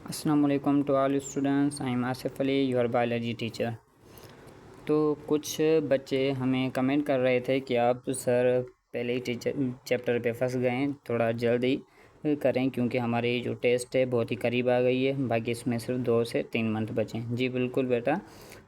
अस्सलामुअलैकुम to all students. I am Asif Ali, your biology teacher. तो कुछ बच्चे हमें कमेंट कर रहे थे कि आप सर पहले ही चैप्टर पे फंस गए हैं, थोड़ा जल्दी करें क्योंकि हमारी जो टेस्ट है बहुत ही करीब आ गई है, बाकी इसमें सिर्फ 2 से 3 मंथ बचे हैं। जी बिल्कुल बेटा,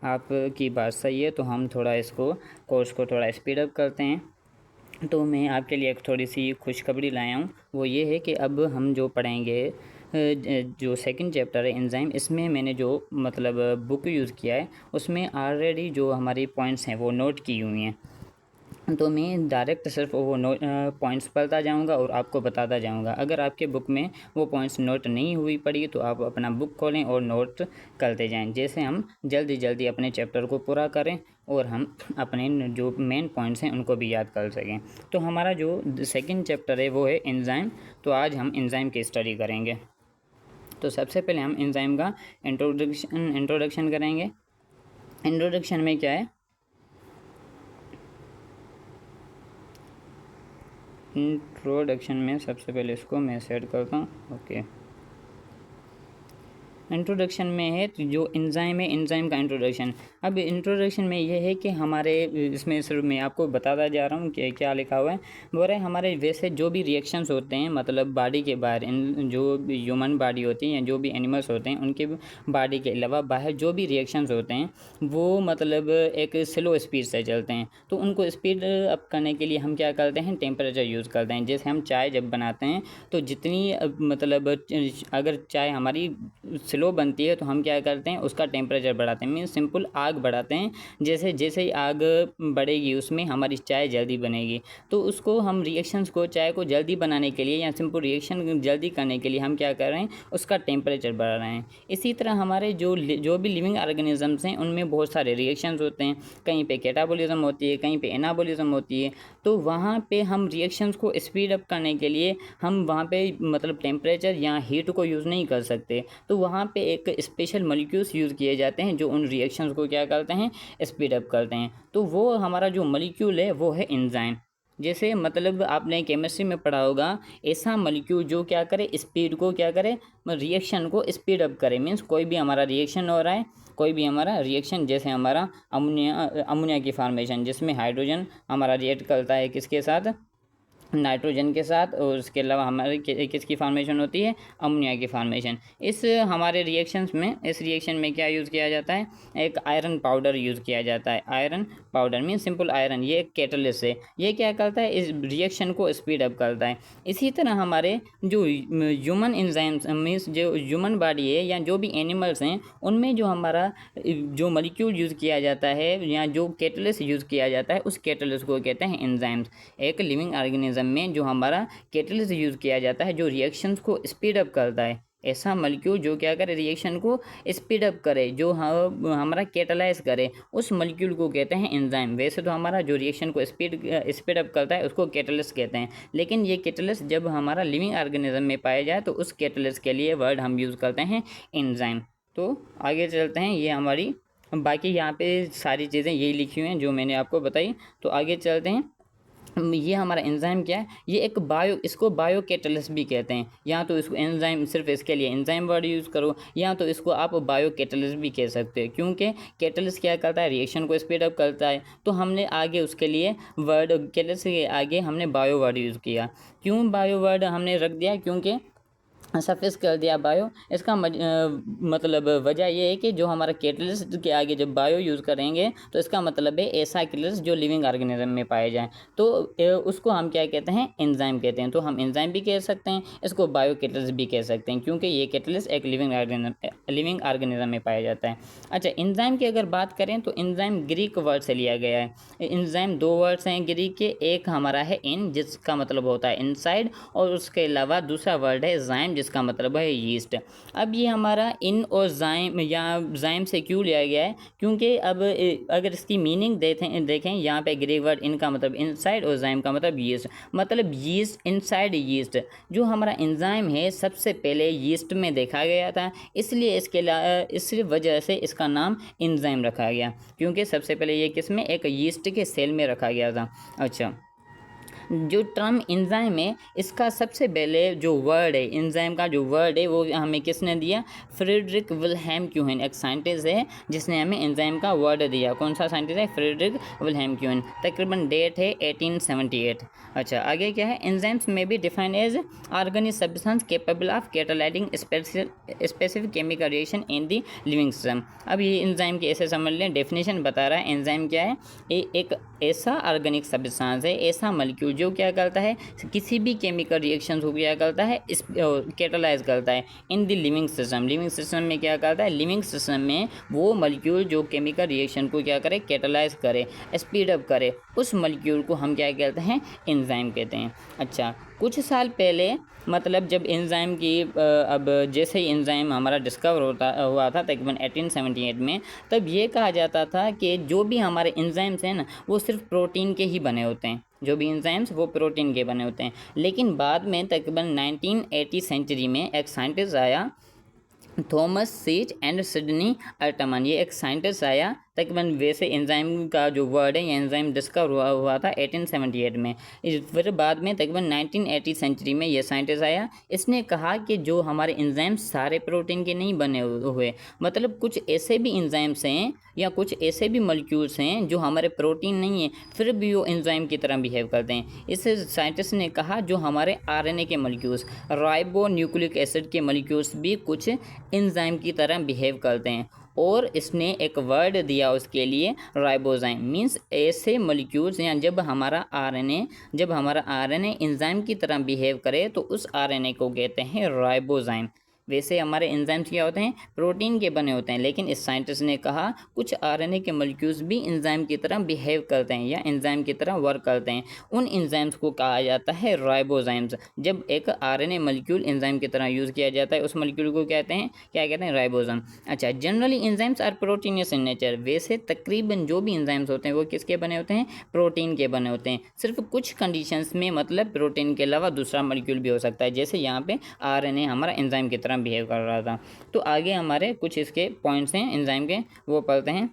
आपकी बात सही है। तो हम थोड़ा इसको कोर्स को थोड़ा स्पीड अप करते हैं। तो मैं आपके लिए एक थोड़ी सी खुशखबरी लाया हूँ, वो ये है कि अब हम जो पढ़ेंगे जो सेकंड चैप्टर है एंजाइम, इसमें मैंने जो मतलब बुक यूज़ किया है उसमें ऑलरेडी जो हमारी पॉइंट्स हैं वो नोट की हुई हैं। तो मैं डायरेक्ट सिर्फ वो पॉइंट्स पढ़ता जाऊंगा और आपको बताता जाऊंगा। अगर आपके बुक में वो पॉइंट्स नोट नहीं हुई पड़ी तो आप अपना बुक खोलें और नोट करते जाएं, जैसे हम जल्दी जल्दी अपने चैप्टर को पूरा करें और हम अपने जो मेन पॉइंट्स हैं उनको भी याद कर सकें। तो हमारा जो सेकंड चैप्टर है वो है एंजाइम। तो आज हम एंजाइम की स्टडी करेंगे। तो सबसे पहले हम एंजाइम का इंट्रोडक्शन करेंगे। इंट्रोडक्शन में क्या है, इंट्रोडक्शन में सबसे पहले इसको मैं सेट करता हूँ। ओके, इंट्रोडक्शन में है तो जो एंजाइम है, एंजाइम का इंट्रोडक्शन। अब इंट्रोडक्शन में ये है कि हमारे इसमें सिर्फ मैं आपको बताता जा रहा हूँ कि क्या लिखा हुआ है। बोल रहे हमारे वैसे जो भी रिएक्शंस होते हैं, मतलब बॉडी के बाहर, जो ह्यूमन बॉडी होती है या जो भी एनिमल्स होते हैं उनके बॉडी के अलावा बाहर जो भी रिएक्शंस होते हैं वो मतलब एक स्लो स्पीड से चलते हैं। तो उनको स्पीड अप करने के लिए हम क्या करते हैं, टेम्परेचर यूज़ करते हैं। जैसे हम चाय जब बनाते हैं तो जितनी मतलब अगर चाय हमारी स्लो बनती है तो हम क्या करते हैं, उसका टेम्परेचर बढ़ाते हैं, मीन्स सिंपल आग बढ़ाते हैं। जैसे जैसे ही आग बढ़ेगी उसमें हमारी चाय जल्दी बनेगी। तो उसको हम रिएक्शंस को, चाय को जल्दी बनाने के लिए या सिंपल रिएक्शन जल्दी करने के लिए हम क्या कर रहे हैं, उसका टेम्परेचर बढ़ा रहे हैं। इसी तरह हमारे जो भी लिविंग ऑर्गेनिजम्स हैं उनमें बहुत सारे रिएक्शंस होते हैं। कहीं पे कैटाबॉलिज्म होती है, कहीं पे एनाबॉलिज्म होती है। तो वहाँ पे हम रिएक्शंस को स्पीड अप करने के लिए हम वहाँ पे मतलब टेम्परेचर या हीट को यूज़ नहीं कर सकते। तो वहाँ पे एक स्पेशल मॉलिक्यूल्स यूज़ किए जाते हैं जो उन रिएक्शंस को क्या करते हैं, स्पीड अप करते हैं। तो वो हमारा जो मॉलिक्यूल है वो है एंजाइम। जैसे मतलब आपने केमिस्ट्री में पढ़ा होगा, ऐसा मॉलिक्यूल जो क्या करे, स्पीड को क्या करे, रिएक्शन को स्पीड अप करे। मीन्स कोई भी हमारा रिएक्शन हो रहा है, कोई भी हमारा रिएक्शन, जैसे हमारा अमोनिया की फॉर्मेशन, जिसमें हाइड्रोजन हमारा रिएक्ट करता है किसके साथ, नाइट्रोजन के साथ, और उसके अलावा हमारे किसकी फॉर्मेशन होती है, अमोनिया की फॉर्मेशन। इस हमारे रिएक्शंस में, इस रिएक्शन में क्या यूज़ किया जाता है, एक आयरन पाउडर यूज़ किया जाता है। Iron powder mean simple iron, ये एक कैटलिस्ट है। ये क्या करता है, इस रिएक्शन को स्पीड अप करता है। इसी तरह हमारे जो ह्यूमन एंजाइम्स मीन्स जो ह्यूमन बॉडी है या जो भी एनिमल्स हैं उनमें जो हमारा जो मॉलिक्यूल यूज़ किया जाता है या जो कैटलिस्ट यूज़ किया जाता है, उस कैटलिस्ट को कहते हैं एंजाइम्स। एक लिविंग ऑर्गेनिज्म में जो हमारा कैटलिस्ट यूज़ किया जाता है, जो रिएक्शंस को स्पीड अप करता है, ऐसा मॉलिक्यूल जो क्या करे, रिएक्शन को स्पीड अप करे, जो हमारा कैटलाइज करे, उस मॉलिक्यूल को कहते हैं एंजाइम। वैसे तो हमारा जो रिएक्शन को स्पीड अप करता है उसको कैटलिस्ट कहते हैं, लेकिन ये कैटलिस्ट जब हमारा लिविंग ऑर्गेनिज्म में पाया जाए तो उस कैटलिस्ट के लिए वर्ड हम यूज़ करते हैं एंजाइम। तो आगे चलते हैं, ये हमारी बाकी यहाँ पे सारी चीज़ें यही लिखी हुई हैं जो मैंने आपको बताई। तो आगे चलते हैं, ये हमारा एंजाइम क्या है, ये एक इसको बायो कैटलिस्ट भी कहते हैं। या तो इसको एंजाइम, सिर्फ इसके लिए एंजाइम वर्ड यूज़ करो, या तो इसको आप बायो कैटलिस्ट भी कह सकते हो, क्योंकि कैटलिस्ट क्या करता है, रिएक्शन को स्पीड अप करता है। तो हमने आगे उसके लिए वर्ड कैटलिस्ट के आगे हमने बायो वर्ड यूज़ किया। क्यों बायो वर्ड हमने रख दिया, क्योंकि सफिक्स कर दिया बायो। इसका मतलब वजह ये है कि जो हमारा कैटलिस्ट के आगे जब बायो यूज़ करेंगे तो इसका मतलब है ऐसा कैटलिस्ट जो लिविंग ऑर्गेनिज्म में पाए जाए। तो उसको हम क्या कहते हैं, एंजाइम कहते हैं। तो हम एंजाइम भी कह सकते हैं, इसको बायो कैटलिस्ट भी कह सकते हैं, क्योंकि ये कैटलिस्ट एक लिविंग ऑर्गेनिज्म में पाया जाता है। अच्छा, एंजाइम की अगर बात करें तो एंजाइम ग्रीक वर्ड से लिया गया है। एंजाइम 2 वर्ड्स हैं ग्रीक के, एक हमारा है इन, जिसका मतलब होता है इनसाइड, और उसके अलावा दूसरा वर्ड है जाइम, जिसका मतलब है यीस्ट। अब ये हमारा इन और जाइम या जाइम से क्यों लिया गया है, क्योंकि अब अगर इसकी मीनिंग देखें यहाँ पे ग्रीक वर्ड इन का मतलब इनसाइड और जाइम का मतलब यीस्ट, मतलब यीस्ट, इनसाइड यीस्ट। जो हमारा एंजाइम है सबसे पहले यीस्ट में देखा गया था, इसलिए इस वजह से इसका नाम एंजाइम रखा गया, क्योंकि सबसे पहले ये किस में, एक यीस्ट के सेल में रखा गया था। अच्छा, जो टर्म एंजाइम है इसका सबसे पहले जो वर्ड है, एंजाइम का जो वर्ड है वो हमें किसने दिया? फ्रेडरिक विल्हेम क्यूहन, एक साइंटिस्ट है जिसने हमें एंजाइम का वर्ड दिया। कौन सा साइंटिस्ट है? Friedrich Wilhelm Kuhne. तकरीबन डेट है 1878। अच्छा, आगे क्या है? एंजाइम्स में be defined as organic substance capable of catalysing specific chemical reaction in the living system. अब ये एंजाइम की ऐसे समझ लें, डेफिनेशन बता रहा है एंजाइम क्या है? एक ऐसा ऑर्गेनिक सब्सटेंस है, ऐसा मॉलिक्यूल जो क्या करता है? किसी भी केमिकल रिएक्शन को क्या करता है? इस कैटालाइज करता है इन the living system. Living system में क्या करता है? लिविंग सिस्टम में वो मॉलिक्यूल जो केमिकल रिएक्शन को क्या करे? कैटालाइज करे, स्पीड अप करे, उस मॉलिक्यूल को हम क्या कहते हैं? एंजाइम कहते हैं। अच्छा, कुछ साल पहले मतलब जब एंजाइम की अब जैसे ही एंजाइम हमारा डिस्कवर हुआ था तकरीबन 1878 में, तब ये कहा जाता था कि जो भी हमारे एंजाइम्स हैं ना वो सिर्फ प्रोटीन के ही बने होते हैं, जो भी एंजाइम्स वो प्रोटीन के बने होते हैं। लेकिन बाद में तकरीबन 1980 सेंचुरी में एक साइंटिस्ट आया, थॉमस सीच एंड सिडनी अल्टमन। ये एक साइंटिस्ट आया, तकरीबन वैसे एंजाइम का जो वर्ड है, ये एंजाइम डिस्कवर हुआ था 1878 में। फिर बाद में तकरीबन 1980 सेंचुरी में ये साइंटिस्ट आया, इसने कहा कि जो हमारे एंजाइम्स सारे प्रोटीन के नहीं बने हुए, मतलब कुछ ऐसे भी एंजाइम्स हैं या कुछ ऐसे भी मॉलिक्यूल्स हैं जो हमारे प्रोटीन नहीं है फिर भी वो एंजाइम की तरह बिहेव करते हैं। इस साइंटिस्ट ने कहा जो हमारे आरएनए के मॉलिक्यूल्स, राइबो न्यूक्लिक एसिड के मॉलिक्यूल्स भी कुछ एंजाइम की तरह बिहेव करते हैं, और इसने एक वर्ड दिया उसके लिए, राइबोजाइम। मींस ऐसे मॉलिक्यूल्स या जब हमारा आरएनए एंजाइम की तरह बिहेव करे तो उस आरएनए को कहते हैं राइबोजाइम। वैसे हमारे एंजाइम्स क्या होते हैं? प्रोटीन के बने होते हैं, लेकिन इस साइंटिस्ट ने कहा कुछ आरएनए के मॉलिक्यूल्स भी एंजाइम की तरह बिहेव करते हैं या एंजाइम की तरह वर्क करते हैं। उन एंजाइम्स को कहा जाता है राइबोजाइम्स। जब एक आरएनए मॉलिक्यूल एंजाइम की तरह यूज़ किया जाता है उस मॉलिक्यूल को कहते हैं, क्या कहते हैं? राइबोजाइम। अच्छा, generally enzymes are proteinaceous in nature. वैसे तकरीबन जो भी एंजाइम्स होते हैं वो किसके बने होते हैं? प्रोटीन के बने होते हैं। सिर्फ कुछ कंडीशंस में मतलब प्रोटीन के अलावा दूसरा मॉलिक्यूल भी हो सकता है, जैसे यहाँ पे आरएनए हमारा एंजाइम की तरह बिहेव कर रहा था। तो आगे हमारे कुछ इसके पॉइंट्स हैं एंजाइम के, वो पढ़ते हैं।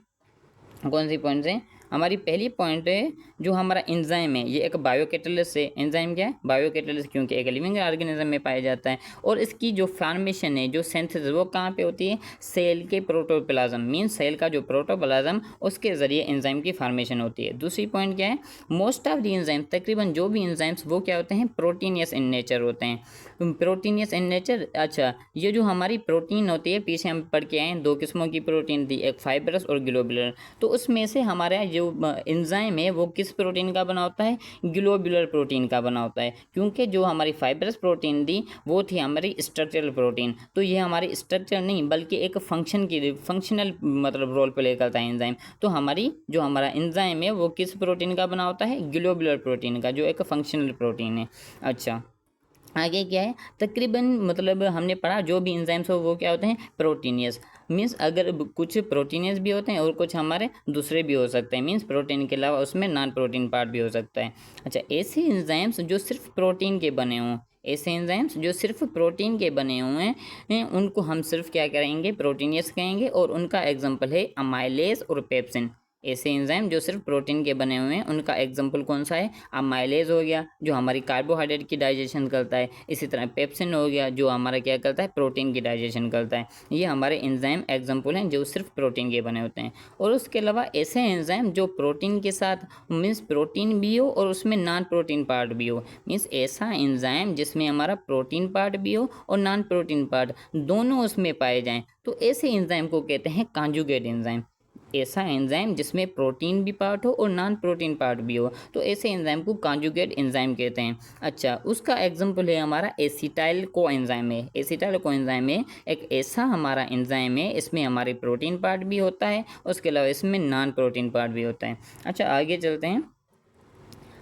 कौन सी पॉइंट्स हैं? हमारी पहली पॉइंट है जो हमारा एंजाइम है ये एक बायोकैटालिस्ट है। एंजाइम क्या है? बायोकैटालिस्ट, क्योंकि एक लिविंग ऑर्गेनिज्म में पाया जाता है और इसकी जो फॉर्मेशन है, जो सिंथेसिस, वो कहाँ पे होती है? सेल के प्रोटोप्लाज्म, मींस सेल का जो प्रोटोप्लाज्म उसके जरिए एंजाइम की फॉर्मेशन होती है। दूसरी पॉइंट क्या है? मोस्ट ऑफ द एंजाइम, तकरीबन जो भी एंजाइम्स वो क्या होते हैं? प्रोटीनियस इन नेचर होते हैं। Proteinaceous in nature. अच्छा, ये जो हमारी प्रोटीन होती है, पीछे हम पढ़ के आए हैं, दो किस्मों की प्रोटीन थी, एक फाइब्रस और ग्लोबुलर। तो उसमें से हमारा जो एंजाइम है वो किस प्रोटीन का बना होता है? ग्लोबुलर प्रोटीन का बना होता है, क्योंकि जो हमारी फाइब्रस प्रोटीन थी वो थी हमारी स्ट्रक्चरल प्रोटीन। तो ये हमारी स्ट्रक्चर नहीं बल्कि एक फंक्शनल मतलब रोल प्ले करता है एंजाइम। तो हमारा एंजाइम है वो किस प्रोटीन का बना होता है? ग्लोबुलर प्रोटीन का, जो एक फंक्शनल प्रोटीन है। अच्छा, आगे क्या है? तकरीबन मतलब हमने पढ़ा जो भी एंजाइम्स हो वो क्या होते हैं? प्रोटीनियस। मीन्स अगर कुछ प्रोटीनियस भी होते हैं और कुछ हमारे दूसरे भी हो सकते हैं, मीन्स प्रोटीन के अलावा उसमें नॉन प्रोटीन पार्ट भी हो सकता है। अच्छा, ऐसे एंजाइम्स जो सिर्फ प्रोटीन के बने हों, ऐसे एंजाइम्स जो सिर्फ प्रोटीन के बने हुए हैं उनको हम सिर्फ क्या करेंगे? प्रोटीनियस कहेंगे। और उनका एग्जाम्पल है अमाइलेज और पेप्सिन। ऐसे एंजाइम जो सिर्फ प्रोटीन के बने हुए हैं उनका एग्जाम्पल कौन सा है? अमाइलेज हो गया जो हमारी कार्बोहाइड्रेट की डाइजेशन करता है, इसी तरह पेप्सिन हो गया जो हमारा क्या करता है? प्रोटीन की डाइजेशन करता है। ये हमारे एंजाइम एग्जाम्पल हैं जो सिर्फ प्रोटीन के बने होते हैं। और उसके अलावा ऐसे एंजाइम जो प्रोटीन के साथ मीन्स प्रोटीन भी हो और उसमें नॉन प्रोटीन पार्ट भी हो, मीन्स ऐसा एंजाइम जिसमें हमारा प्रोटीन पार्ट भी हो और नॉन प्रोटीन पार्ट दोनों उसमें पाए जाएँ, तो ऐसे एंजाइम को कहते हैं कॉन्जुगेट एंजाइम। ऐसा एंजाइम जिसमें प्रोटीन भी पार्ट हो और नॉन प्रोटीन पार्ट भी हो, तो ऐसे एंजाइम को कॉन्जुगेट एंजाइम कहते हैं। अच्छा, उसका एग्जांपल है हमारा एसिटाइल कोएंजाइम है। एसिटाइल कोएंजाइम है एक ऐसा हमारा एंजाइम है, इसमें हमारे प्रोटीन पार्ट भी होता है, उसके अलावा इसमें नॉन प्रोटीन पार्ट भी होता है। अच्छा, आगे चलते हैं।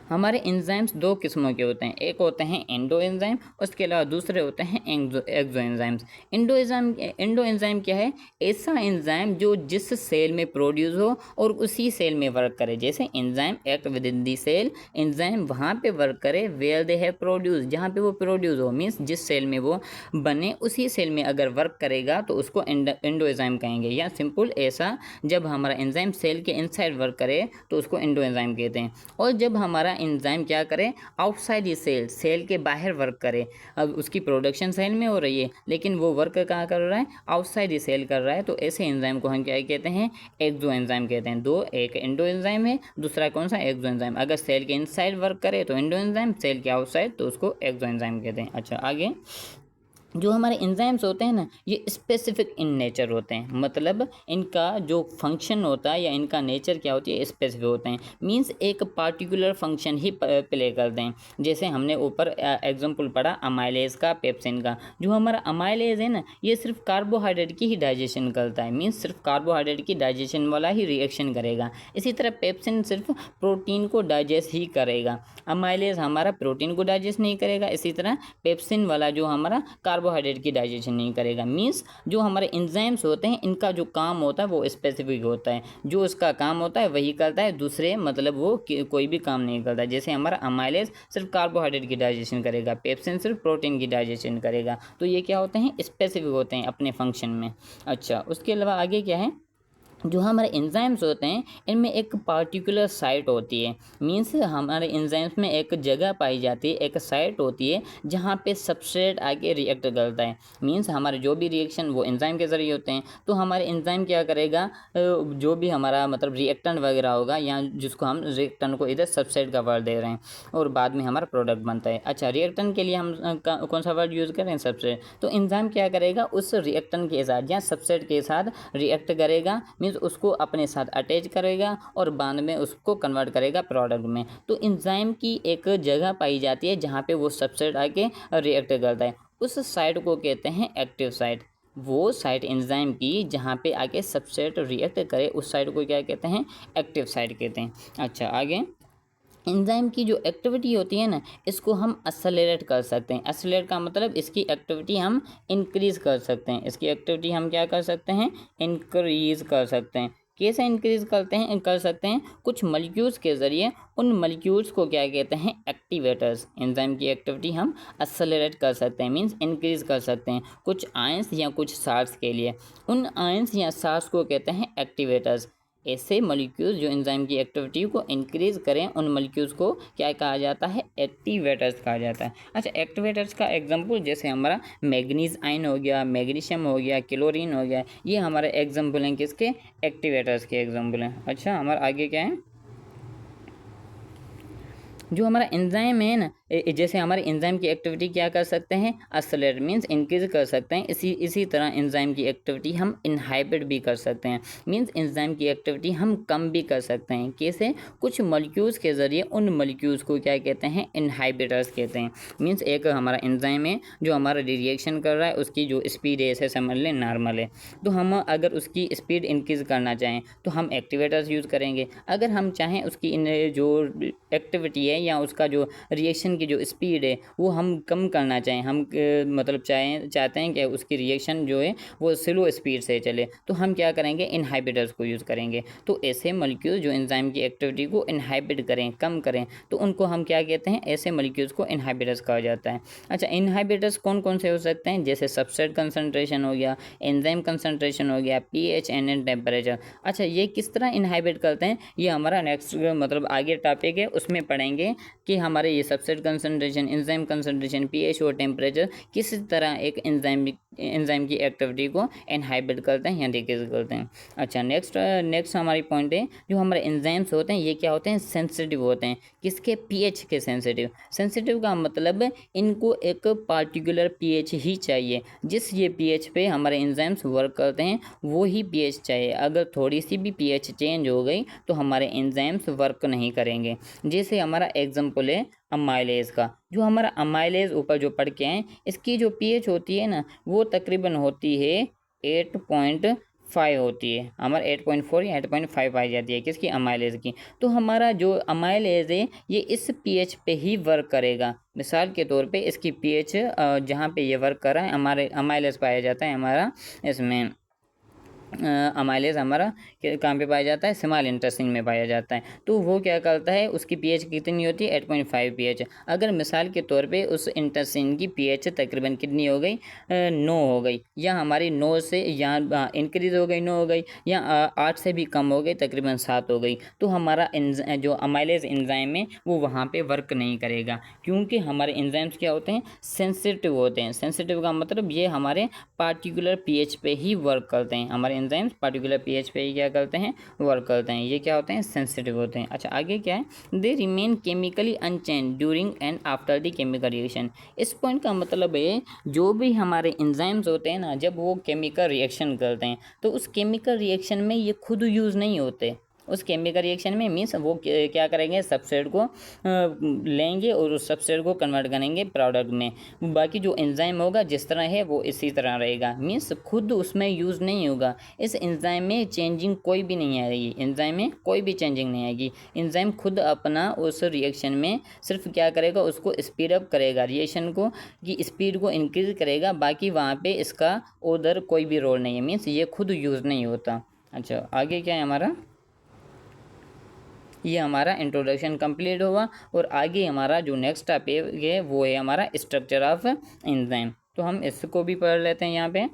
हमारे एंजाइम्स दो किस्मों के होते हैं, एक होते हैं एंडो एंजाइम, उसके अलावा दूसरे होते हैं एक्सो एंजाइम्स। एंडो एंजाइम क्या है? ऐसा एंजाइम जो जिस सेल में प्रोड्यूस हो और उसी सेल में वर्क करे। जैसे enzyme act within the cell, enzyme वहाँ पे वर्क करे वेयर दे हैव प्रोड्यूस, जहाँ पे वो प्रोड्यूस हो, मीन्स जिस सेल में वो बने उसी सेल में अगर वर्क करेगा तो उसको एंडो एंजाइम कहेंगे। या सिंपल ऐसा, जब हमारा एंजाइम सेल के इनसाइड वर्क करे तो उसको एंडो एंजाइम कहते हैं। और जब हमारा एंजाइम क्या करे, आउटसाइड द सेल, सेल के बाहर वर्क करे। अब उसकी प्रोडक्शन सेल में हो रही है लेकिन वो वर्क कहाँ कर रहा है, आउटसाइड द सेल कर रहा है, तो ऐसे एंजाइम को हम क्या कहते हैं, एक्सो एंजाइम कहते हैं। दो, एक इंडो एंजाइम है, दूसरा कौन सा, एक्सो एंजाइम। अगर सेल के इनसाइड वर्क करे तो इंडो एंजाइम, सेल के आउटसाइड तो उसको एक्सो एंजाइम कहते हैं। अच्छा आगे, जो हमारे एंजाइम्स होते हैं ना, ये स्पेसिफिक इन नेचर होते हैं, मतलब इनका जो फंक्शन होता है या इनका नेचर क्या होती है, स्पेसिफिक होते हैं। मींस एक पार्टिकुलर फंक्शन ही प्ले करते हैं। जैसे हमने ऊपर एग्जांपल पढ़ा अमाइलेज का, पेप्सिन का। जो हमारा अमाइलेज है ना, ये सिर्फ कार्बोहाइड्रेट की ही डाइजेशन करता है, मीन्स सिर्फ कार्बोहाइड्रेट की डाइजेशन वाला ही रिएक्शन करेगा। इसी तरह पेप्सिन सिर्फ प्रोटीन को डाइजेस्ट ही करेगा, अमाइलेज हमारा प्रोटीन को डाइजेस्ट नहीं करेगा। इसी तरह पेप्सिन वाला जो हमारा कार्बोहाइड्रेट की डाइजेशन नहीं करेगा। मींस जो हमारे एंजाइम्स होते हैं इनका जो काम होता है वो स्पेसिफिक होता है, जो उसका काम होता है वही करता है, दूसरे मतलब वो कोई भी काम नहीं करता। जैसे हमारा अमाइलेज सिर्फ कार्बोहाइड्रेट की डाइजेशन करेगा, पेप्सिन सिर्फ प्रोटीन की डाइजेशन करेगा। तो ये क्या होते हैं, स्पेसिफिक होते हैं अपने फंक्शन में। अच्छा, उसके अलावा आगे क्या है, जो हमारे एंजाइम्स होते हैं इनमें एक पार्टिकुलर साइट होती है। मींस हमारे एंजाइम्स में एक जगह पाई जाती है, एक साइट होती है जहाँ पे सबस्ट्रेट आके रिएक्ट करता है। मींस हमारे जो भी रिएक्शन वो एंजाइम के ज़रिए होते हैं। तो हमारे एंजाइम क्या करेगा, जो भी हमारा मतलब रिएक्टेंट वगैरह होगा, या जिसको हम रिएक्टेंट को इधर सबस्ट्रेट का वर्ड दे रहे हैं और बाद में हमारा प्रोडक्ट बनता है। अच्छा, रिएक्टेंट के लिए हम कौन सा वर्ड यूज़ करें, सबस्ट्रेट। तो एंजाइम क्या करेगा, उस रिएक्टेंट के साथ या सबस्ट्रेट के साथ रिएक्ट करेगा, मीन्स उसको अपने साथ अटैच करेगा और बाद में उसको कन्वर्ट करेगा प्रोडक्ट में। तो एंजाइम की एक जगह पाई जाती है जहाँ पे वो सबस्ट्रेट आके रिएक्ट करता है, उस साइट को कहते हैं एक्टिव साइट। वो साइट एंजाइम की जहाँ पे आके सबस्ट्रेट रिएक्ट करे उस साइट को क्या कहते हैं, एक्टिव साइट कहते हैं। अच्छा आगे, एंजाइम की जो एक्टिविटी होती है ना, इसको हम एक्सेलरेट कर सकते हैं। एक्सेलरेट का मतलब इसकी एक्टिविटी हम इंक्रीज़ कर सकते हैं, इसकी एक्टिविटी हम क्या कर सकते हैं, इंक्रीज़ कर सकते हैं। कैसे इंक्रीज़ करते हैं, कर सकते हैं कुछ मॉलिक्यूल्स के ज़रिए। उन मॉलिक्यूल्स को क्या कहते हैं, एक्टिवेटर्स। एंजाइम की एक्टिविटी हम एक्सेलरेट कर सकते हैं, मींस इंक्रीज़ कर सकते हैं कुछ आयंस या कुछ सार्स के लिए। उन आयंस या सार्स को कहते हैं एक्टिवेटर्स। ऐसे मॉलिक्यूल्स जो एंजाइम की एक्टिविटी को इंक्रीज करें, उन मॉलिक्यूल्स को क्या कहा जाता है, एक्टिवेटर्स कहा जाता है। अच्छा, एक्टिवेटर्स का एग्जांपल जैसे हमारा मैग्नीज आयन हो गया, मैग्नीशियम हो गया, क्लोरीन हो गया, ये हमारे एग्जांपल हैं किसके, एक्टिवेटर्स के एग्जांपल हैं। अच्छा, हमारा आगे क्या है, जो हमारा एंजाइम है ना, जैसे हमारे एंजाइम की एक्टिविटी क्या कर सकते हैं, एक्सेलरेट मींस इंक्रीज कर सकते हैं। इसी तरह एंजाइम की एक्टिविटी हम इनहाइबिट भी कर सकते हैं, मींस एंजाइम की एक्टिविटी हम कम भी कर सकते हैं। कैसे, कुछ मॉलिक्यूल्स के ज़रिए। उन मॉलिक्यूल्स को क्या कहते हैं, इनहाइबिटर्स कहते हैं। मींस एक हमारा एंजाइम है जो हमारा रिएक्शन कर रहा है, उसकी जो स्पीड है ऐसे समझ लें नॉर्मल है, तो हम अगर उसकी स्पीड इंक्रीज करना चाहें तो हम एक्टिवेटर्स यूज़ करेंगे। अगर हम चाहें उसकी जो एक्टिविटी है या उसका जो रिएक्शन की जो स्पीड है वो हम कम करना चाहें, हम मतलब चाहते हैं कि उसकी रिएक्शन जो है वो स्लो स्पीड से चले, तो हम क्या करेंगे, इनहाइबिटर्स को यूज़ करेंगे। तो ऐसे मॉलिक्यूल जो एंजाइम की एक्टिविटी को इनहाइबिट करें, कम करें, तो उनको हम क्या कहते हैं, ऐसे मॉलिक्यूल्स को इनहाइबिटर्स कहा जाता है। अच्छा, इनहाइबिटर्स कौन कौन से हो सकते हैं, जैसे सबस्ट्रेट कंसंट्रेशन हो गया, एंजाइम कंसंट्रेशन हो गया, पीएच एंड टेम्परेचर। अच्छा, ये किस तरह इनहाइबिट करते हैं, ये हमारा नेक्स्ट मतलब आगे टॉपिक है, उसमें पढ़ेंगे कि हमारे ये substrate concentration, enzyme concentration, pH और टेम्परेचर किस तरह एक एंजाइम की एक्टिविटी को इनहाइबिट करते हैं या डिक्रीज करते हैं। अच्छा, नेक्स्ट हमारी पॉइंट है, जो हमारे एंजाइम्स होते हैं ये क्या होते हैं, सेंसिटिव होते हैं। किसके, पीएच के सेंसिटिव। सेंसिटिव का मतलब इनको एक पार्टिकुलर पीएच ही चाहिए, जिस ये पीएच पे हमारे एंजाइम्स वर्क करते हैं वो ही पीएच चाहिए। अगर थोड़ी सी भी पीएच चेंज हो गई तो हमारे एंजाइम्स वर्क नहीं करेंगे। जैसे हमारा एग्जांपल है अमाइलेज का। जो हमारा अमाइलेज ऊपर जो पढ़ के हैं, इसकी जो पीएच होती है ना, वो तकरीबन होती है 8.5 होती है। हमारा 8.4 या 8.5 आ जाती है किसकी, अमाइलेज की। तो हमारा जो अमाइलेज है ये इस पीएच पे ही वर्क करेगा। मिसाल के तौर पे इसकी पीएच जहाँ पे ये वर्क कर रहा है, हमारे अमाइलेज पाया जाता है हमारा इसमें अमाइलेज हमारा कहाँ पे पाया जाता है, स्मॉल इंटेस्टाइन में पाया जाता है। तो वो क्या करता है, उसकी पीएच कितनी होती है, 8.5 पीएच। अगर मिसाल के तौर पे उस इंटेस्टाइन की पीएच तकरीबन कितनी हो गई, 9 हो गई, या हमारी 9 से यहाँ इंक्रीज़ हो गई, 9 हो गई, या 8 से भी कम हो गई, तकरीबन 7 हो गई, तो हमारा जो अमाइलेज एंजाइम है वो वहाँ पे वर्क नहीं करेगा, क्योंकि हमारे एंजाइम्स क्या होते हैं, सेंसिटिव होते हैं। सेंसिटिव का मतलब ये हमारे पार्टिकुलर पीएच पे ही वर्क करते हैं, हमारे एंजाइम्स पार्टिकुलर पीएच पे ही क्या करते हैं, वर्क करते हैं। ये क्या होते हैं, सेंसिटिव होते हैं। अच्छा, आगे क्या है, they remain chemically unchanged during and after the chemical reaction. इस पॉइंट का मतलब है जो भी हमारे एंजाइम्स होते हैं ना, जब वो केमिकल रिएक्शन करते हैं तो उस केमिकल रिएक्शन में ये खुद यूज़ नहीं होते। उस केमिकल रिएक्शन में मीन्स वो क्या करेंगे, सबस्ट्रेट को लेंगे और उस सबस्ट्रेट को कन्वर्ट करेंगे प्रोडक्ट में। बाकी जो एंजाइम होगा जिस तरह है वो इसी तरह रहेगा, मीन्स खुद उसमें यूज़ नहीं होगा। इस एंजाइम में चेंजिंग कोई भी नहीं आएगी, एंजाइम में कोई भी चेंजिंग नहीं आएगी। एंजाइम खुद अपना उस रिएक्शन में सिर्फ क्या करेगा, उसको स्पीड अप करेगा, रिएक्शन को की स्पीड को इंक्रीज करेगा। बाकी वहाँ पे इसका उधर कोई भी रोल नहीं है, मीन्स ये खुद यूज़ नहीं होता। अच्छा, आगे क्या है हमारा, ये हमारा इंट्रोडक्शन कंप्लीट हुआ और आगे हमारा जो नेक्स्ट टॉपिक है वो है हमारा स्ट्रक्चर ऑफ एंजाइम। तो हम इसको भी पढ़ लेते हैं यहाँ पे।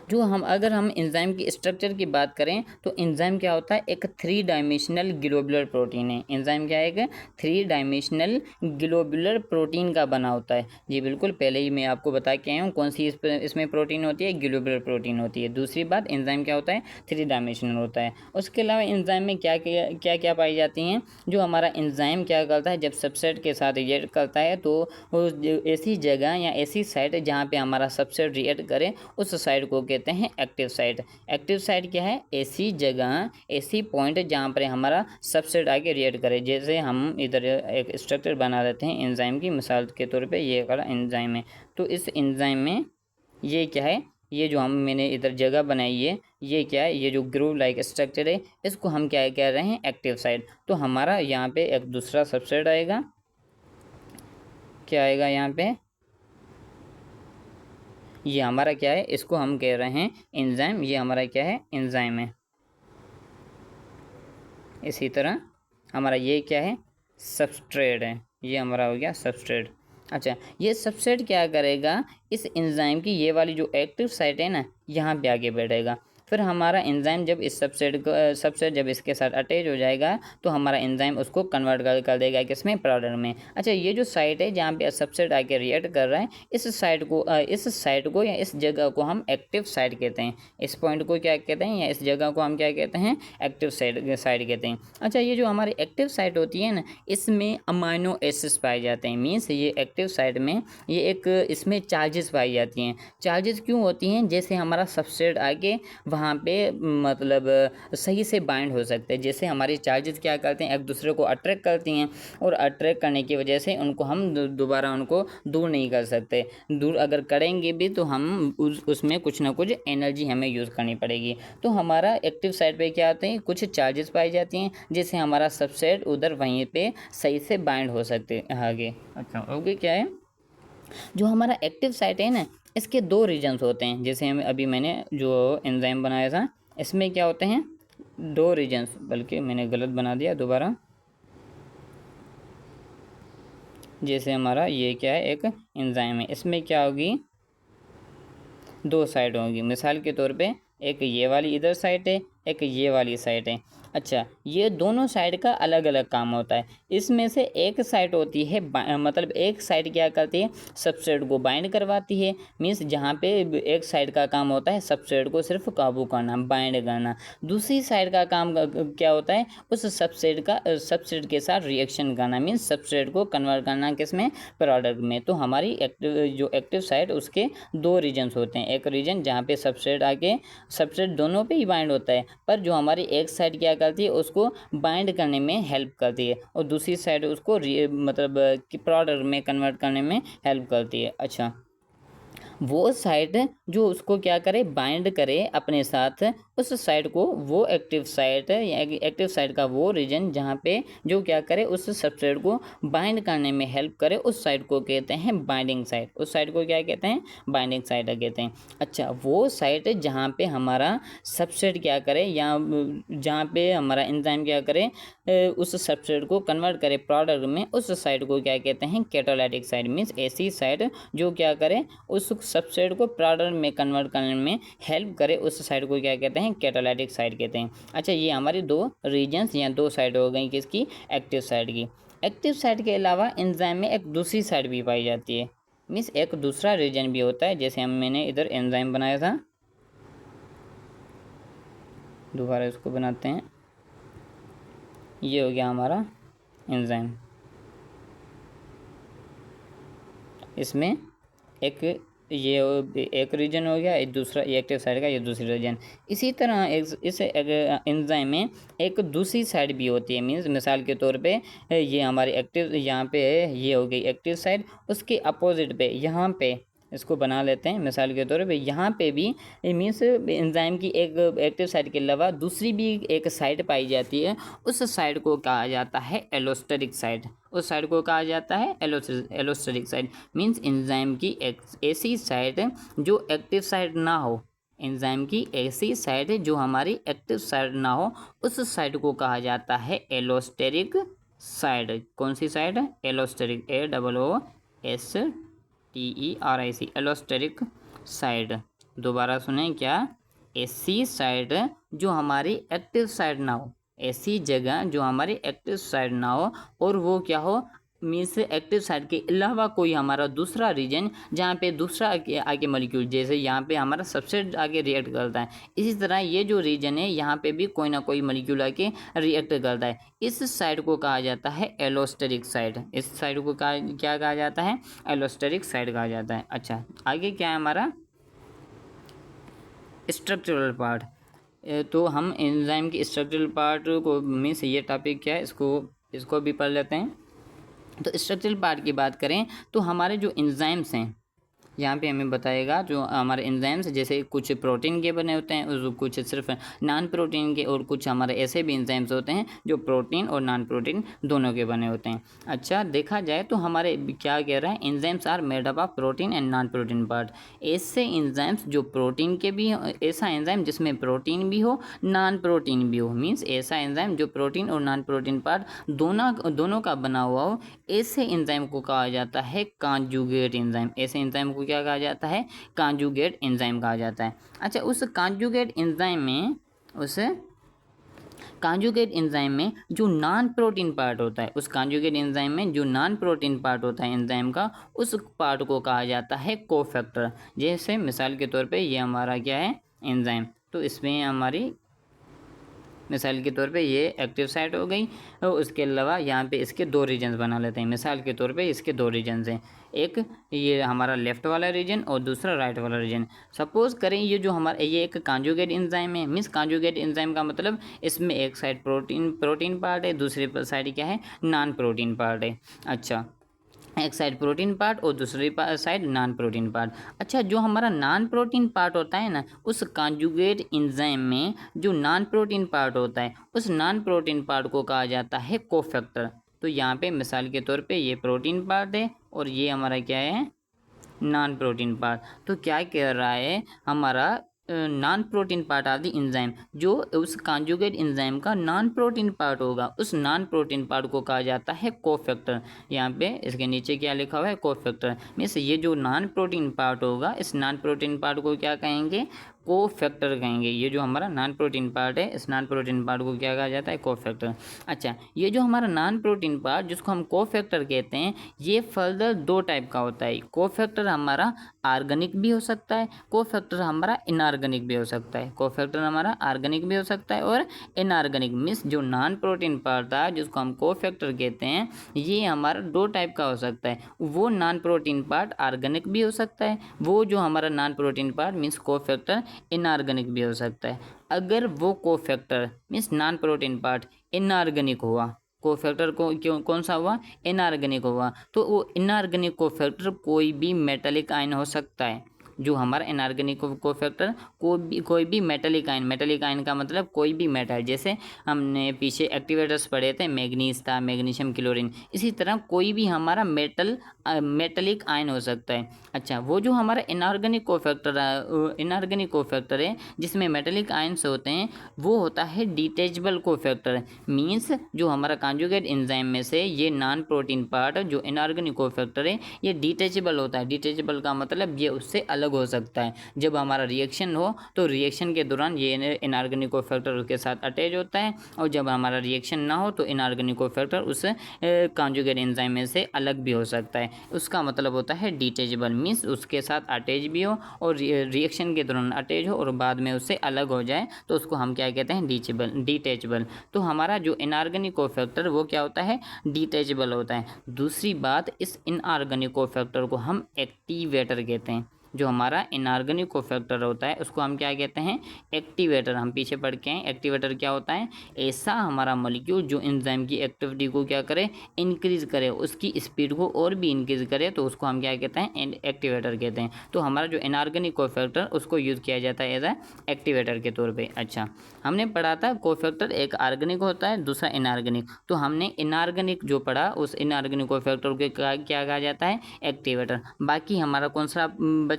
जो हम अगर हम एंजाइम की स्ट्रक्चर की बात करें तो एंजाइम क्या होता है, एक 3 डायमेंशनल ग्लोबुलर प्रोटीन है। एंजाइम क्या है, एक 3 डायमेंशनल ग्लोबुलर प्रोटीन का बना होता है। जी बिल्कुल, पहले ही मैं आपको बता के आया हूँ कौन सी इसमें प्रोटीन होती है, ग्लोबुलर प्रोटीन होती है। दूसरी बात, एंजाइम क्या होता है, 3 डायमेंशनल होता है। उसके अलावा एंजाइम में क्या क्या क्या पाई जाती हैं, जो हमारा एंजाइम क्या करता है, जब सबस्ट्रेट के साथ रिएक्ट करता है तो ऐसी जगह या ऐसी साइट जहाँ पे हमारा सबस्ट्रेट रिएक्ट करे उस साइट को कहते हैं एक्टिव साइट। एक्टिव साइट क्या है, ऐसी जगह, ऐसी पॉइंट जहाँ पर हमारा सबस्ट्रेट आके रिएक्ट करे। जैसे हम इधर एक स्ट्रक्चर बना देते हैं एंजाइम की, मिसाल के तौर पे ये वाला एंजाइम है। तो इस एंजाइम में ये क्या है, ये जो मैंने इधर जगह बनाई है, ये क्या है, ये जो ग्रूव लाइक स्ट्रक्चर है, इसको हम क्या कह रहे हैं, एक्टिव साइट। तो हमारा यहाँ पे एक दूसरा सबस्ट्रेट आएगा, क्या आएगा यहाँ पे, ये हमारा क्या है, इसको हम कह रहे हैं एंजाइम। ये हमारा क्या है, एंजाइम है। इसी तरह हमारा ये क्या है, सबस्ट्रेट है। ये हमारा हो गया सबस्ट्रेट। अच्छा, ये सबस्ट्रेट क्या करेगा, इस एंजाइम की ये वाली जो एक्टिव साइट है ना, यहाँ पे आके बैठेगा। फिर हमारा एंजाइम जब इस सबस्ट्रेट जब इसके साथ अटैच हो जाएगा तो हमारा एंजाइम उसको कन्वर्ट कर देगा किसमें, प्रोडक्ट में। अच्छा, ये जो साइट है जहाँ पे सबस्ट्रेट आके रिएक्ट कर रहा है, इस साइट को या इस जगह को हम एक्टिव साइट कहते हैं। इस पॉइंट को क्या कहते हैं, या इस जगह को हम क्या कहते हैं, एक्टिव साइट कहते हैं। अच्छा, ये जो हमारी एक्टिव साइट होती है ना, इसमें अमाइनो एसिड्स पाए जाते हैं। मीन्स ये एक्टिव साइट में ये एक इसमें चार्जेस पाई जाती हैं। चार्जेस क्यों होती हैं, जैसे हमारा सबस्ट्रेट आके वहाँ पे मतलब सही से बाइंड हो सकते हैं। जैसे हमारी चार्जेस क्या करते हैं, एक दूसरे को अट्रैक्ट करती हैं, और अट्रैक्ट करने की वजह से उनको हम दोबारा उनको दूर नहीं कर सकते। दूर अगर करेंगे भी तो हम उसमें कुछ ना कुछ एनर्जी हमें यूज़ करनी पड़ेगी। तो हमारा एक्टिव साइट पे क्या आते हैं, कुछ चार्जेस पाई जाती हैं, जिससे हमारा सबस्ट्रेट उधर वहीं पे सही से बाइंड हो सकते हैं आगे। अच्छा, ओके, क्या है, जो हमारा एक्टिव साइट है ना, इसके 2 रीजन्स होते हैं। जैसे हम अभी मैंने जो एंजाइम बनाया था, इसमें क्या होते हैं, 2 रीजन्स, बल्कि मैंने गलत बना दिया दोबारा। जैसे हमारा ये क्या है, एक एंजाइम है, इसमें क्या होगी, 2 साइड होंगी। मिसाल के तौर पे एक ये वाली इधर साइड है, एक ये वाली साइड है। अच्छा, ये दोनों साइड का अलग अलग काम होता है। इसमें से एक साइड होती है मतलब एक साइड क्या करती है, सबस्ट्रेट को बाइंड करवाती है। मीन्स जहाँ पे एक साइड का काम होता है सबस्ट्रेट को सिर्फ काबू करना, बाइंड करना। दूसरी साइड का काम क्या होता है, उस सबस्ट्रेट के साथ रिएक्शन करना, मीन्स सबस्ट्रेट को कन्वर्ट करना किसमें, प्रोडक्ट में। तो हमारी जो एक्टिव साइड, उसके 2 रीजन्स होते हैं। एक रीजन जहाँ पे सबस्ट्रेट दोनों पे ही बाइंड होता है, पर जो हमारी एक साइड क्या करती है, उसको बाइंड करने में हेल्प करती है, और दूसरी साइड उसको मतलब प्रोडक्ट में कन्वर्ट करने में हेल्प करती है। अच्छा, वो साइट जो उसको क्या करे, बाइंड करे अपने साथ, उस साइट को, वो एक्टिव साइट या एक्टिव साइट का वो रीजन जहाँ पे जो क्या करे उस सबस्ट्रेट को बाइंड करने में हेल्प करे, उस साइट को कहते हैं बाइंडिंग साइट। उस साइट को क्या कहते हैं, बाइंडिंग साइट कहते हैं। अच्छा, वो साइट जहाँ पे हमारा सबस्ट्रेट क्या करे या जहाँ पे हमारा एंजाइम क्या करे उस सबस्ट्रेट को कन्वर्ट करे प्रोडक्ट में, उस साइट को क्या कहते हैं, कैटालिटिक साइट। मीन्स ऐसी साइट जो क्या करे उस सबस्ट्रेट को प्रोडक्ट में कन्वर्ट करने में हेल्प करे, उस साइट को क्या कहते हैं, कैटालिटिक साइट कहते हैं। अच्छा, ये हमारी दो रीजन्स या दो साइट हो गई किसकी, एक्टिव साइट की। एक्टिव साइट के अलावा एंजाइम में एक दूसरी साइट भी पाई जाती है। मीन्स एक दूसरा रीजन भी होता है, जैसे मैंने इधर एंजाइम बनाया था, दोबारा इसको बनाते हैं। ये हो गया हमारा एंजाइम, इसमें एक ये एक रीजन हो गया, एक दूसरा ये एक्टिव साइड का ये दूसरी रीजन। इसी तरह इस एंजाइम में एक दूसरी साइड भी होती है। मीन्स मिसाल के तौर पे ये हमारी एक्टिव यहाँ पे है, ये हो गई एक्टिव साइड, उसके अपोजिट पे यहाँ पे इसको बना लेते हैं मिसाल के तौर पे, यहाँ पे भी मीन्स एंजाइम की एक एक्टिव साइट के अलावा दूसरी भी एक साइट पाई जाती है, उस साइट को कहा जाता है एलोस्टेरिक साइट। उस साइट को कहा जाता है एलोस्टेरिक साइट। मीन्स एंजाइम की एक ऐसी साइट जो एक्टिव साइट ना हो, एंजाइम की ऐसी साइट जो हमारी एक्टिव साइट ना हो, उस साइट को कहा जाता है एलोस्टेरिक साइट। कौन सी साइट है, एलोस्टेरिक, AOOSTERIC, एलोस्टेरिक साइट। दोबारा सुने क्या, ऐसी साइट जो हमारी एक्टिव साइट ना हो, ऐसी जगह जो हमारी एक्टिव साइट ना हो, और वो क्या हो, मीन्स एक्टिव साइट के अलावा कोई हमारा दूसरा रीजन जहाँ पे दूसरा आगे मॉलिक्यूल, जैसे यहाँ पे हमारा सबसे आगे रिएक्ट करता है, इसी तरह ये जो रीजन है यहाँ पे भी कोई ना कोई मॉलिक्यूल आके रिएक्ट करता है, इस साइट को कहा जाता है एलोस्टेरिक साइट। इस साइट को क्या कहा जाता है, एलोस्टेरिक साइट कहा जाता है। अच्छा, आगे क्या है हमारा स्ट्रक्चरल पार्ट। तो हम एंजाइम की स्ट्रक्चरल पार्ट को, मीन्स ये टॉपिक क्या है, इसको भी पढ़ लेते हैं। तो स्ट्रक्चरल पार्ट की बात करें तो हमारे जो एंजाइम्स हैं, यहाँ पे हमें बताएगा जो हमारे एंजाइम्स जैसे कुछ प्रोटीन के बने होते हैं और कुछ सिर्फ नॉन प्रोटीन के, और कुछ हमारे ऐसे भी एंजाइम्स होते हैं जो प्रोटीन और नॉन प्रोटीन दोनों के बने होते हैं। अच्छा, देखा जाए तो हमारे क्या कह रहा है, enzymes are made up of protein and non protein part. ऐसे एंजाइम्स जो प्रोटीन के भी, ऐसा एंजाइम जिसमें प्रोटीन भी हो नॉन प्रोटीन भी हो, मीन्स ऐसा एंजाइम जो प्रोटीन और नॉन प्रोटीन पार्ट दोनों का बना हुआ हो, ऐसे एंजाइम को कहा जाता है कॉन्जुगेट एंजाइम। ऐसे एंजाइम को क्या कहा जाता है, कॉन्जुगेट एंजाइम कहा जाता है। अच्छा, उस कॉन्जुगेट एंजाइम में जो नॉन प्रोटीन पार्ट होता है, उस कॉन्जुगेट एंजाइम में जो नॉन प्रोटीन पार्ट होता है एंजाइम का, उस पार्ट को कहा जाता है कोफैक्टर। जैसे मिसाल के तौर पे ये हमारा क्या है, एंजाइम, तो इसमें हमारी मिसाल के तौर पे ये एक्टिव साइट हो गई, और उसके अलावा यहाँ पे इसके दो रीजन्स बना लेते हैं। मिसाल के तौर पे इसके दो रीजन्स हैं, एक ये हमारा लेफ्ट वाला रीजन और दूसरा राइट वाला रीजन। सपोज करें ये जो हमारा ये एक कॉन्जुगेट एंजाइम है, मीन्स कॉन्जुगेट एंजाइम का मतलब इसमें एक साइड प्रोटीन पार्ट है, दूसरी साइड क्या है, नॉन प्रोटीन पार्ट है। अच्छा, एक साइड प्रोटीन पार्ट और दूसरी साइड नॉन प्रोटीन पार्ट। अच्छा, जो हमारा नॉन प्रोटीन पार्ट होता है ना, उस कॉन्जुगेट एंजाइम में जो नॉन प्रोटीन पार्ट होता है, उस नॉन प्रोटीन पार्ट को कहा जाता है कोफैक्टर। तो यहाँ पे मिसाल के तौर पे ये प्रोटीन पार्ट है और ये हमारा क्या है, नॉन प्रोटीन पार्ट। तो क्या कह रहा है, हमारा non protein part of the enzyme, जो उस कॉन्जुगेट एंजाइम का नॉन प्रोटीन पार्ट होगा, उस नॉन प्रोटीन पार्ट को कहा जाता है कोफैक्टर। यहाँ पे इसके नीचे क्या लिखा हुआ है, कोफैक्टर। मीन्स ये जो नॉन प्रोटीन पार्ट होगा, इस नॉन प्रोटीन पार्ट को क्या कहेंगे, कोफैक्टर कहेंगे। ये जो हमारा नॉन प्रोटीन पार्ट है, इस नॉन प्रोटीन पार्ट को क्या कहा जाता है, कोफैक्टर। अच्छा, ये जो हमारा नॉन प्रोटीन पार्ट जिसको हम कोफैक्टर कहते हैं, ये फर्दर दो टाइप का होता है। कोफैक्टर हमारा ऑर्गेनिक भी हो सकता है, कोफैक्टर हमारा इनऑर्गेनिक भी हो सकता है। कोफैक्टर हमारा ऑर्गेनिक भी हो सकता है और इनऑर्गेनिक। मीन्स जो नॉन प्रोटीन पार्ट था जिसको हम कोफैक्टर कहते हैं, ये हमारा दो टाइप का हो सकता है। वो नॉन प्रोटीन पार्ट ऑर्गेनिक भी हो सकता है, वो जो हमारा non protein part means cofactor inorganic भी हो सकता है। अगर वो cofactor means non protein part inorganic हुआ, कोफैक्टर को कौन सा हुआ, इनऑर्गेनिक हुआ, तो वो इनऑर्गेनिक कोफैक्टर कोई भी मेटालिक आयन हो सकता है। जो हमारा इनऑर्गेनिक कोफैक्टर कोई भी मेटेलिक आयन का मतलब कोई भी मेटल, जैसे हमने पीछे एक्टिवेटर्स पढ़े थे, मैग्नीज था, मैग्नीशियम क्लोरीन, इसी तरह कोई भी हमारा मेटेलिक आयन हो सकता है। अच्छा, वो जो हमारा इनऑर्गेनिक कोफैक्टर है जिसमें मेटेलिक आयन्स होते हैं वो होता है डिटेचेबल कोफैक्टर। मीन्स जो हमारा कॉन्जुगेट एंजाइम में से ये नॉन प्रोटीन पार्ट जो इनऑर्गेनिक कोफैक्टर है ये डिटेचेबल होता है। डिटेचेबल का मतलब ये उससे अलग हो सकता है। जब हमारा रिएक्शन हो तो रिएक्शन के दौरान ये इनऑर्गेनिक कोफैक्टर उसके साथ अटैच होता है, और जब हमारा रिएक्शन ना हो तो इनऑर्गेनिक कोफैक्टर उस कॉन्जुगेट एंजाइम में से अलग भी हो सकता है। उसका मतलब होता है डिटेचेबल, मीन्स उसके साथ अटैच भी हो और रिएक्शन के दौरान अटैच हो और बाद में उससे अलग हो जाए तो उसको हम क्या कहते हैं, डिटेचेबल। तो हमारा जो इनऑर्गेनिक कोफैक्टर वो क्या होता है, डिटेचेबल होता है। दूसरी बात, इस इनऑर्गेनिक कोफैक्टर को हम एक्टिवेटर कहते हैं। जो हमारा इनऑर्गेनिक कोफैक्टर होता है उसको हम क्या कहते हैं, एक्टिवेटर। हम पीछे पढ़ के हैं एक्टिवेटर क्या होता है, ऐसा हमारा मॉलिक्यूल जो एंजाइम की एक्टिविटी को क्या करे, इंक्रीज करे, उसकी स्पीड को और भी इंक्रीज करे, तो उसको हम क्या कहते हैं, एक्टिवेटर कहते हैं। तो हमारा जो इनऑर्गेनिक कोफैक्टर उसको यूज़ किया जाता है एज ए एक्टिवेटर के तौर पर। अच्छा, हमने पढ़ा था कोफैक्टर एक ऑर्गेनिक होता है, दूसरा इनऑर्गेनिक। तो हमने इनऑर्गेनिक जो पढ़ा उस इनऑर्गेनिक कोफैक्टर को क्या कहा जाता है, एक्टिवेटर। बाकी हमारा कौन सा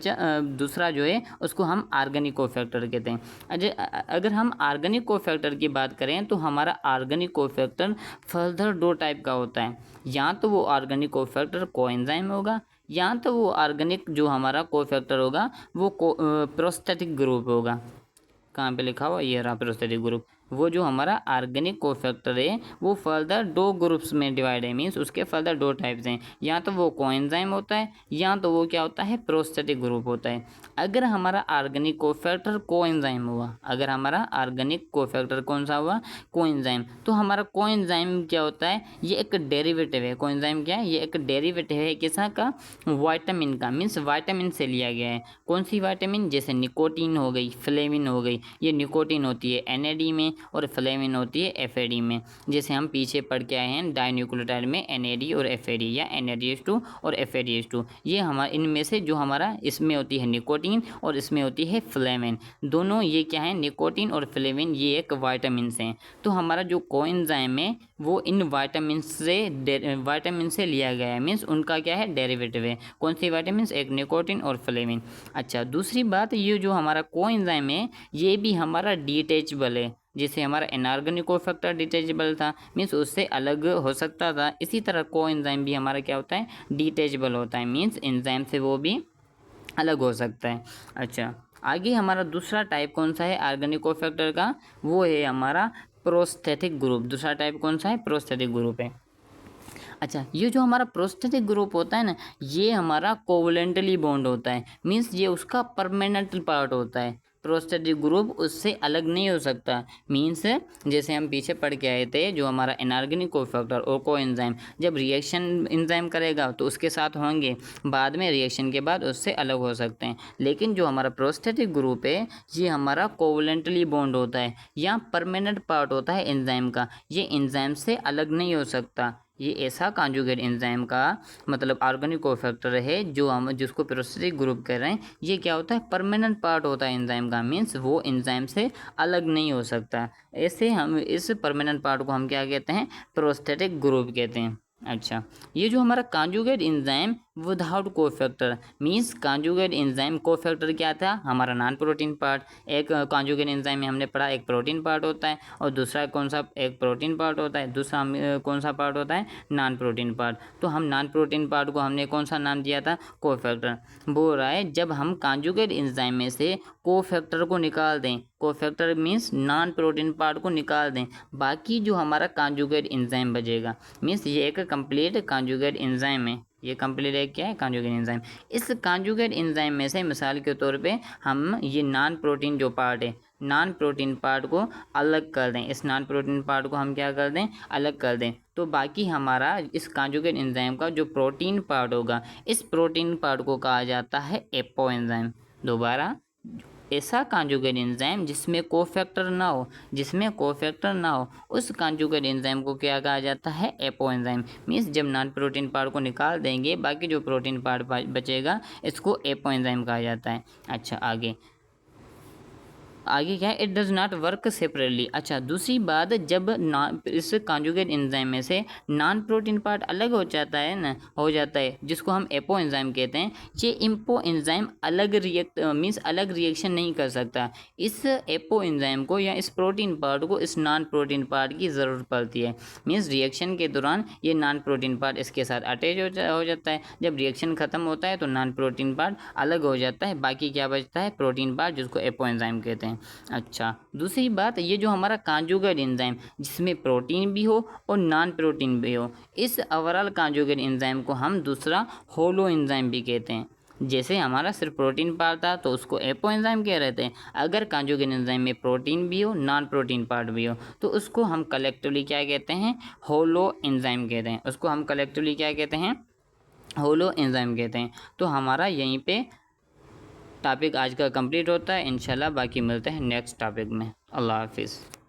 दूसरा जो है उसको हम ऑर्गेनिक कोफैक्टर कहते हैं। अगर हम ऑर्गेनिक कोफैक्टर की बात करें तो हमारा ऑर्गेनिक कोफैक्टर फर्दर दो टाइप का होता है। या तो वो ऑर्गेनिक कोफैक्टर कोएंजाइम होगा, या तो वो ऑर्गेनिक जो हमारा कोफैक्टर होगा वो प्रोस्थेटिक ग्रुप होगा। कहाँ पे लिखा हुआ, ये रहा प्रोस्थेटिक ग्रुप। वो जो हमारा ऑर्गेनिक कोफैक्टर है वो फर्दर दो ग्रुप्स में डिवाइड है, मीन्स उसके फर्दर दो टाइप्स हैं। या तो वो कोएंजाइम होता है या तो वो क्या होता है, प्रोस्थेटिक ग्रुप होता है। अगर हमारा ऑर्गेनिक कोफैक्टर कोएंजाइम हुआ, अगर हमारा ऑर्गेनिक कोफैक्टर कौन सा हुआ, कोएंजाइम, तो हमारा कोएंजाइम क्या होता है, ये एक डेरिवेटिव है। कोएंजाइम क्या है, ये एक डेरिवेटिव है किसा का, विटामिन का। मीन्स विटामिन से लिया गया है। कौन सी विटामिन, जैसे निकोटीन हो गई, फ्लेविन हो गई। ये निकोटीन होती है NAD में और फ्लेविन होती है FAD में। जैसे हम पीछे पढ़ के आए हैं डाइन्यूक्लियोटाइड में NAD और FAD, या NADH2 और FADH2। ये हमारा इनमें से जो हमारा इसमें होती है निकोटीन और इसमें होती है फ्लेविन। दोनों ये क्या है, निकोटीन और फ्लेविन, ये एक विटामिन हैं। तो हमारा जो कोएंजाइम है वो इन विटामिन से लिया गया है, मीन्स उनका क्या है, डेरिवेटिव है। कौन सी विटामिन, एक निकोटीन और फ्लेविन। अच्छा, दूसरी बात, ये जो हमारा कोएंजाइम है ये भी हमारा डिटेचेबल है। जैसे हमारा इनऑर्गेनिक कोफैक्टर डिटेचेबल था, मीन्स उससे अलग हो सकता था, इसी तरह कोएंजाइम भी हमारा क्या होता है, डिटेचेबल होता है, मीन्स एंजाइम से वो भी अलग हो सकता है। अच्छा, आगे हमारा दूसरा टाइप कौन सा है ऑर्गेनिक कोफैक्टर का, वो है हमारा प्रोस्थेटिक ग्रुप। दूसरा टाइप कौन सा है, प्रोस्थेटिक ग्रुप है। अच्छा, ये जो हमारा प्रोस्थेटिक ग्रुप होता है ना, ये हमारा कोवलेंटली बॉन्ड होता है, मीन्स ये उसका परमानेंट पार्ट होता है। प्रोस्थेटिक ग्रुप उससे अलग नहीं हो सकता। मीन्स जैसे हम पीछे पढ़ के आए थे, जो हमारा इनऑर्गेनिक कोफैक्टर और कोएंजाइम जब रिएक्शन एंजाइम करेगा तो उसके साथ होंगे, बाद में रिएक्शन के बाद उससे अलग हो सकते हैं। लेकिन जो हमारा प्रोस्थेटिक ग्रुप है ये हमारा कोवलेंटली बॉन्ड होता है या परमानेंट पार्ट होता है एंजाइम का। ये एंजाइम से अलग नहीं हो सकता। ये ऐसा कॉन्जुगेट एंजाइम का मतलब ऑर्गेनिक कोफैक्टर है जो हम जिसको प्रोस्थेटिक ग्रुप कह रहे हैं, ये क्या होता है, परमानेंट पार्ट होता है एंजाइम का, मीन्स वो एंजाइम से अलग नहीं हो सकता। ऐसे हम इस परमानेंट पार्ट को हम क्या कहते हैं, प्रोस्थेटिक ग्रुप कहते हैं। अच्छा, ये जो हमारा conjugate enzyme without cofactor, means conjugate enzyme, cofactor क्या था, हमारा नॉन प्रोटीन पार्ट। एक कॉन्जुगेट एंजाइम में हमने पढ़ा एक प्रोटीन पार्ट होता है और दूसरा कौन सा, एक प्रोटीन पार्ट होता है, दूसरा कौन सा पार्ट होता है, नॉन प्रोटीन पार्ट। तो हम नॉन प्रोटीन पार्ट को हमने कौन सा नाम दिया था, कोफैक्टर। बोल रहा है जब हम कॉन्जुगेट एंजाइम में से कोफैक्टर को निकाल दें, cofactor means non protein part को निकाल दें, बाकी जो हमारा कॉन्जुगेट एंजाइम बचेगा, मीन्स ये एक कंप्लीट कॉन्जुगेट एंजाइम है। ये कंप्लीट है क्या है, कॉन्जुगेट एंजाइम। इस कॉन्जुगेट एंजाइम में से मिसाल के तौर पे हम ये नॉन प्रोटीन जो पार्ट है, नॉन प्रोटीन पार्ट को अलग कर दें, इस नॉन प्रोटीन पार्ट को हम क्या कर दें, अलग कर दें, तो बाकी हमारा इस कॉन्जुगेट एंजाइम का जो प्रोटीन पार्ट होगा, इस प्रोटीन पार्ट को कहा जाता है एपो एंजाइम। दोबारा, ऐसा कॉन्जुगेट एंजाइम जिसमें कोफैक्टर ना हो, उस कॉन्जुगेट एंजाइम को क्या कहा जाता है? Apo enzyme. मीन्स जब नॉन प्रोटीन पार्ट को निकाल देंगे, बाकी जो प्रोटीन पार्ट बचेगा, इसको एपो एंजाइम कहा जाता है। अच्छा, आगे क्या है? It does not work separately. अच्छा, दूसरी बात, जब इस कॉन्जुगेट एंजाइम में से नॉन प्रोटीन पार्ट अलग हो जाता है, जिसको हम एपो एंजाइम कहते हैं, ये एपो एंजाइम अलग रिएक्शन नहीं कर सकता। इस एपो एंजाइम को या इस प्रोटीन पार्ट को इस नॉन प्रोटीन पार्ट की ज़रूरत पड़ती है। मीन्स रिएक्शन के दौरान ये नॉन प्रोटीन पार्ट इसके साथ अटैच हो जाता है। जब रिएक्शन खत्म होता है तो नॉन प्रोटीन पार्ट अलग हो जाता है, बाकी क्या बचता है? प्रोटीन पार्ट, जिसको एपो एंजाइम कहते हैं। अच्छा, दूसरी बात, ये जो हमारा कॉन्जुगेट एंजाइम जिसमें प्रोटीन भी हो और नॉन प्रोटीन भी हो, इस ओवरऑल कॉन्जुगेट एंजाइम को हम दूसरा होलो एंजाइम भी कहते हैं। जैसे हमारा सिर्फ प्रोटीन पार्ट था तो उसको एपो एंजाइम कह रहे थे। अगर कॉन्जुगेट एंजाइम में प्रोटीन भी हो, नॉन प्रोटीन पार्ट भी हो, तो उसको हम कलेक्टिवली क्या कहते हैं? होलो एंजाइम कहते हैं। होलो एंजाइम कहते हैं। तो हमारा यहीं पे टॉपिक आज का कंप्लीट होता है। इंशाल्लाह बाकी मिलते हैं नेक्स्ट टॉपिक में। अल्लाह हाफिज़।